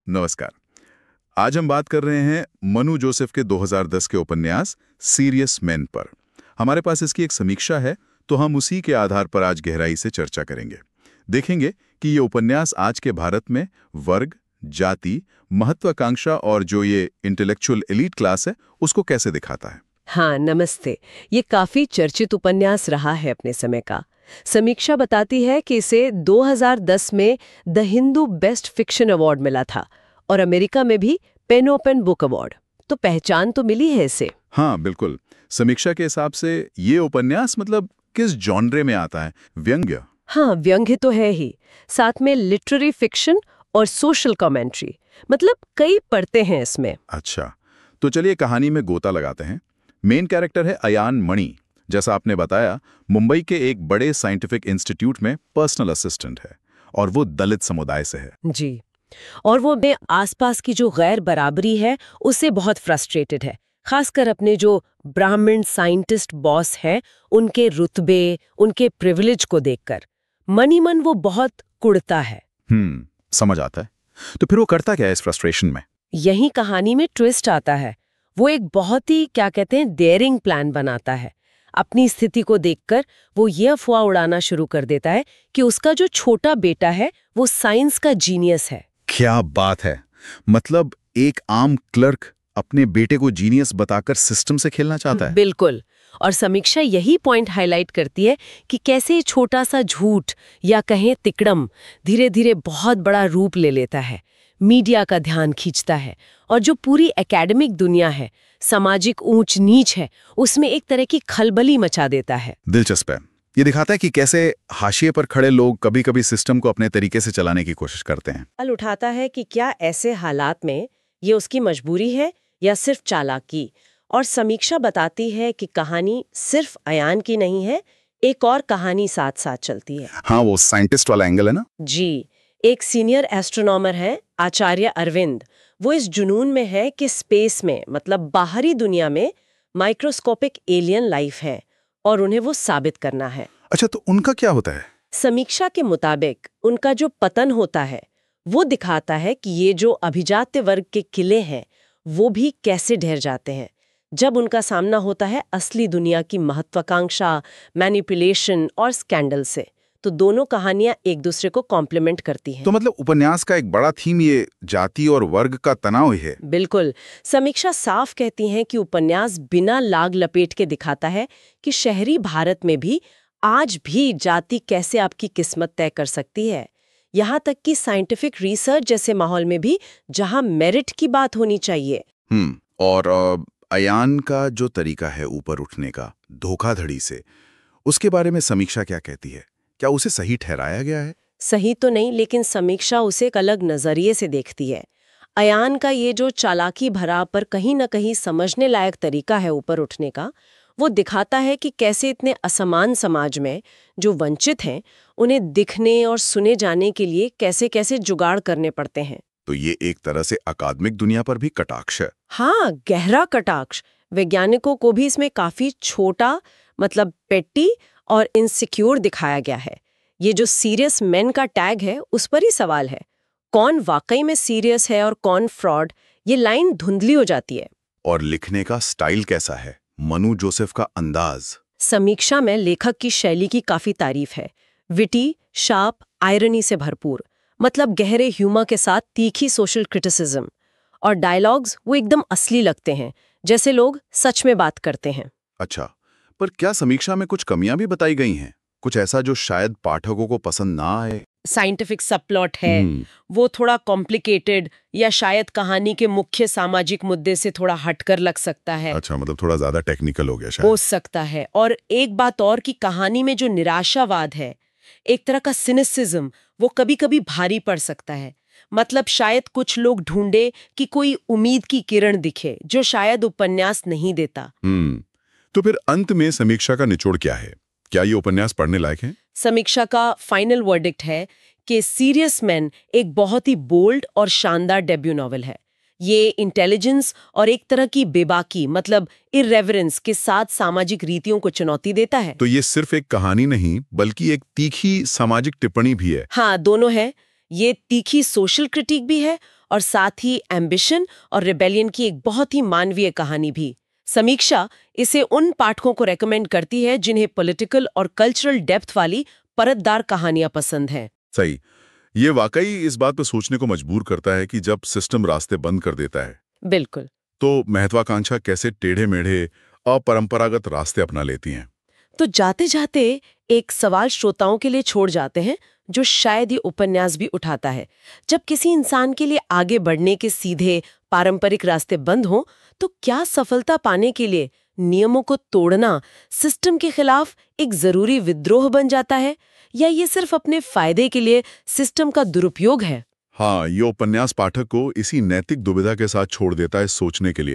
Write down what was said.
नमस्कार। आज हम बात कर रहे हैं मनु जोसेफ के 2010 के उपन्यास सीरियस मैन पर। हमारे पास इसकी एक समीक्षा है, तो हम उसी के आधार पर आज गहराई से चर्चा करेंगे। देखेंगे कि ये उपन्यास आज के भारत में वर्ग, जाति, महत्वाकांक्षा और जो ये इंटेलेक्चुअल एलीट क्लास है, उसको कैसे दिखाता है। हाँ, नमस्ते। ये काफी चर्चित उपन्यास रहा है अपने समय का। समीक्षा बताती है कि इसे 2010 में the Hindu best fiction award मिला था और अमेरिका में भी पेन ओपन बुक अवार्ड। तो पहचान तो मिली है इसे। हाँ, बिल्कुल। समीक्षा के हिसाब से ये उपन्यास मतलब किस जॉनरे में आता है? व्यंग्य? हाँ, व्यंग्य तो है ही, साथ में लिटरेरी फिक्शन और सोशल कमेंट्री, मतलब कई परतें हैं इसमें। अच्छा, तो चलिए कहानी में गोता लगाते हैं। मेन कैरेक्टर है अयान मणि। जैसा आपने बताया, मुंबई के एक बड़े साइंटिफिक इंस्टीट्यूट में पर्सनल असिस्टेंट है और वो दलित समुदाय से है। जी, और वो अपने आसपास की जो गैर बराबरी है उससे बहुत फ्रस्ट्रेटेड है, खासकर अपने जो ब्राह्मण साइंटिस्ट बॉस हैं उनके रुतबे, उनके प्रिविलेज को देखकर मनी मन वो बहुत कुड़ता है। समझ आता है। तो फिर वो करता क्या है इस फ्रस्ट्रेशन में? यही कहानी में ट्विस्ट आता है। वो एक बहुत ही क्या कहते हैं डेयरिंग प्लान बनाता है। अपनी स्थिति को देखकर वो ये अफवाह उड़ाना शुरू कर देता है कि उसका जो छोटा बेटा है वो साइंस का जीनियस है। क्या बात है! मतलब एक आम क्लर्क अपने बेटे को जीनियस बताकर सिस्टम से खेलना चाहता है। बिल्कुल। और समीक्षा यही पॉइंट हाईलाइट करती है कि कैसे छोटा सा झूठ या कहें तिकड़म धीरे धीरे बहुत बड़ा रूप ले लेता है, मीडिया का ध्यान खींचता है और जो पूरी एकेडमिक दुनिया है, सामाजिक ऊंच नीच है, उसमें एक तरह की खलबली मचा देता है। दिलचस्प है। ये दिखाता है कि कैसे हाशिए पर खड़े लोग कभी-कभी सिस्टम को अपने तरीके से चलाने की कोशिश करते हैं। सवाल उठाता है कि क्या ऐसे हालात में ये उसकी मजबूरी है या सिर्फ चालाकी। और समीक्षा बताती है कि कहानी सिर्फ अयान की नहीं है, एक और कहानी साथ साथ चलती है। हाँ, वो साइंटिस्ट वाला एंगल है ना? जी, एक सीनियर एस्ट्रोनॉमर है आचार्य अरविंद। वो इस जुनून में है कि स्पेस में, मतलब बाहरी दुनिया में माइक्रोस्कोपिक एलियन लाइफ है और उन्हें वो साबित करना है। अच्छा, तो उनका क्या होता है? समीक्षा के मुताबिक उनका जो पतन होता है वो दिखाता है कि ये जो अभिजात्य वर्ग के किले हैं वो भी कैसे ढह जाते हैं जब उनका सामना होता है असली दुनिया की महत्वाकांक्षा, मैनिपुलेशन और स्कैंडल से। तो दोनों कहानियां एक दूसरे को कॉम्प्लीमेंट करती हैं। तो मतलब उपन्यास का एक बड़ा थीम ये जाति और वर्ग का तनाव ही है। बिल्कुल। समीक्षा साफ कहती हैं कि उपन्यास बिना लाग लपेट के दिखाता है कि शहरी भारत में भी आज भी जाति कैसे आपकी किस्मत तय कर सकती है। यहाँ तक कि साइंटिफिक रिसर्च जैसे माहौल में भी, जहाँ मेरिट की बात होनी चाहिए। और अयान का जो तरीका है ऊपर उठने का धोखाधड़ी से, उसके बारे में समीक्षा क्या कहती है? क्या उसे सही ठहराया गया है? सही तो नहीं, लेकिन समीक्षा उसे एक अलग नजरिए से देखती है। अयान का ये जो चालाकी भरा पर कहीं न कहीं समझने लायक तरीका है ऊपर उठने का, वो दिखाता है कि कैसे इतने असमान समाज में जो वंचित हैं उन्हें दिखने और सुने जाने के लिए कैसे कैसे जुगाड़ करने पड़ते हैं। तो ये एक तरह से अकादमिक दुनिया पर भी कटाक्ष है। हाँ, गहरा कटाक्ष। वैज्ञानिकों को भी इसमें काफी छोटा, मतलब पेटी और इनसिक्योर दिखाया गया है। ये जो सीरियस मैन का टैग है उस पर ही सवाल है। कौन वाकई में सीरियस है और कौन फ्रॉड, ये लाइन धुंधली हो जाती है। और लिखने का स्टाइल कैसा है? मनु जोसेफ का अंदाज। समीक्षा में लेखक की शैली की काफी तारीफ है। विटी, शार्प, आयरनी से भरपूर, मतलब गहरे ह्यूमर के साथ तीखी सोशल क्रिटिसिज्म। और डायलॉग्स वो एकदम असली लगते हैं, जैसे लोग सच में बात करते हैं। अच्छा, पर क्या समीक्षा में कुछ कमियां भी बताई गई हैं? कुछ ऐसा जो शायद पाठकों को पसंद ना आए? साइंटिफिक सबप्लॉट है, वो थोड़ा कॉम्प्लिकेटेड या शायद कहानी के मुख्य सामाजिक मुद्दे से थोड़ा हटकर लग सकता है। अच्छा, मतलब थोड़ा ज्यादा टेक्निकल हो गया शायद। हो सकता है। और एक बात और कि कहानी में जो निराशावाद है, एक तरह का सिनिसिज्म, वो कभी-कभी भारी पड़ सकता है। मतलब शायद कुछ लोग ढूंढे कि कोई उम्मीद की किरण दिखे जो शायद उपन्यास नहीं देता। तो फिर अंत में समीक्षा का निचोड़ क्या है? क्या ये उपन्यास पढ़ने लायक है? समीक्षा का फाइनल वर्डिक्ट है कि सीरियस मैन एक बहुत ही बोल्ड और शानदार डेब्यू नॉवेल है। ये इंटेलिजेंस और एक तरह की बेबाकी, मतलब इररेवरेंस के साथ सामाजिक रीतियों को चुनौती देता है। तो ये सिर्फ एक कहानी नहीं बल्कि एक तीखी सामाजिक टिप्पणी भी है। हाँ, दोनों है। ये तीखी सोशल क्रिटिक भी है और साथ ही एम्बिशन और रिबेलियन की एक बहुत ही मानवीय कहानी भी। समीक्षा इसे उन पाठकों को रेकमेंड करती है जिन्हें पॉलिटिकल और कल्चरल डेप्थ वाली परतदार कहानियां पसंद हैं। सही। ये वाकई इस बात पर सोचने को मजबूर करता है कि जब सिस्टम रास्ते बंद कर देता है बिल्कुल। तो महत्वाकांक्षा कैसे टेढ़े मेढ़े अपरंपरागत रास्ते अपना लेती हैं। तो जाते जाते एक सवाल श्रोताओं के लिए छोड़ जाते हैं जो शायद ये उपन्यास भी उठाता है। जब किसी इंसान के लिए आगे बढ़ने के सीधे पारंपरिक रास्ते बंद हों, तो क्या सफलता पाने के लिए नियमों को तोड़ना सिस्टम के खिलाफ एक जरूरी विद्रोह बन जाता है, या ये सिर्फ अपने फायदे के लिए सिस्टम का दुरुपयोग है? हाँ, ये उपन्यास पाठक को इसी नैतिक दुविधा के साथ छोड़ देता है सोचने के लिए।